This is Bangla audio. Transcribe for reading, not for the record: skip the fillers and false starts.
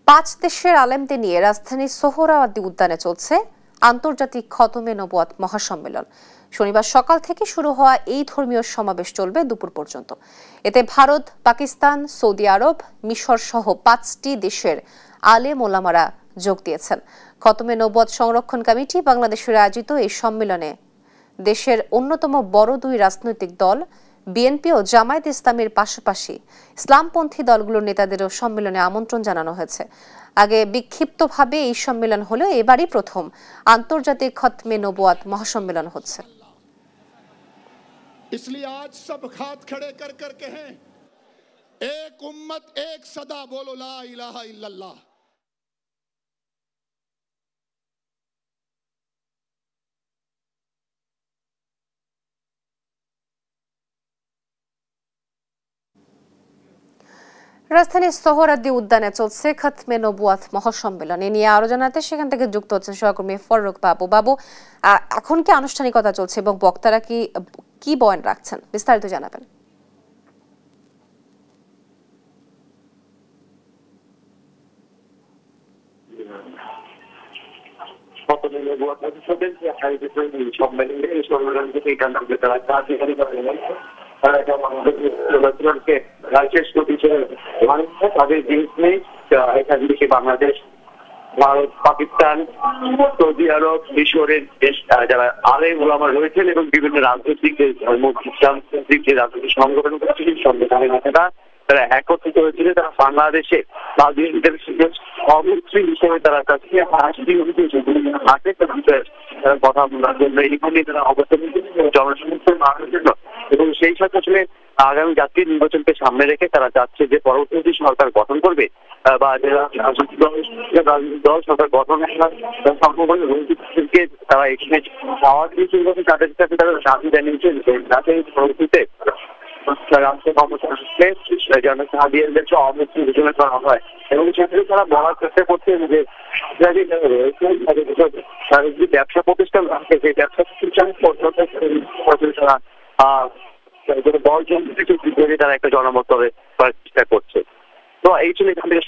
পাঁচ দেশের আলেমদের নিয়ে রাজধানীর সোহরাওয়ার্দী উদ্যানে চলছে আন্তর্জাতিক খতমে নবুয়াত মহাসম্মেলন। শনিবার সকাল থেকে শুরু হওয়া এই ধর্মীয় সমাবেশ চলবে দুপুর পর্যন্ত। এতে ভারত, পাকিস্তান, সৌদি আরব, মিশর সহ 5টি দেশের আলেম ওলামারা যোগ দিয়েছেন। খতমে নবুয়াত সংরক্ষণ কমিটি বাংলাদেশের আয়োজিত এই সম্মেলনে দেশের অন্যতম বড় দুই রাজনৈতিক দল বিএনপি ও জামায়াত ইসলামের পাশাপাশি ইসলামপন্থী দলগুলোর নেতাদেরও সম্মেলনে আমন্ত্রণ জানানো হয়েছে। আগে বিক্ষিপ্তভাবে এই সম্মেলন হলেও এবারই প্রথম আন্তর্জাতিক খতমে নবুয়াত মহাসম্মেলন হচ্ছে। इसलिए आज सब हाथ खड़े कर कर कहें, एक उम्मत एक सदा बोलो ला इलाहा इल्लल्लाह। রাজধানীর সোহরাওয়ার্দী উদ্যানে চলছে খতমে নবুয়াত মহাসম্মেলন। এ নিয়ে আরো জানাতে সেখান থেকে যুক্ত হচ্ছেন সহকর্মী ফররুখ বাবু। বাবু, এখন কি আনুষ্ঠানিকতা চলছে এবং বক্তারা কি বয়ান রাখছেন, বিস্তারিত জানাবেন। তাদের জিনিস নেই এখান থেকে বাংলাদেশ, ভারত, পাকিস্তান, সৌদি আরব, মিশরের দেশ যারা আলেম ওলামা রয়েছেন এবং বিভিন্ন রাজনৈতিক ইসলামতান্ত্রিক যে রাজনৈতিক সংগঠন সংগঠনের নেতারা তারা একত্রিত হয়েছিল। তারা বাংলাদেশে রাজনীতিদের অমন্ত্রী হিসেবে তারা কাছে কথা বলার জন্য এইখানে তারা অবস্থান জনসমর্থন বাড়ানোর জন্য এবং সেই সাথে আসলে আগামী জাতীয় নির্বাচনকে সামনে রেখে তারা চাচ্ছে যে পরবর্তী সরকার গঠন করবে বা রাজনৈতিক দল সরকার গঠন তারা এখানে পাওয়ার কিছু তাদের কাছে তারা সাথী জানিয়েছেন যাতে পরবর্তীতে রাষ্ট্র ক্ষমতা আসলে যেন সাহাবিয়ানদের অমুক্তি ঘোষণা করা হয় এবং সেক্ষেত্রে তারা বলার চেষ্টা করছেন যে তাদের যে ব্যবসা প্রতিষ্ঠান আছে সেই ব্যবসা প্রতিষ্ঠান তারা দলজন থেকে তারা একটা জনমত করার চেষ্টা করছে। তো এই জন্য এখান থেকে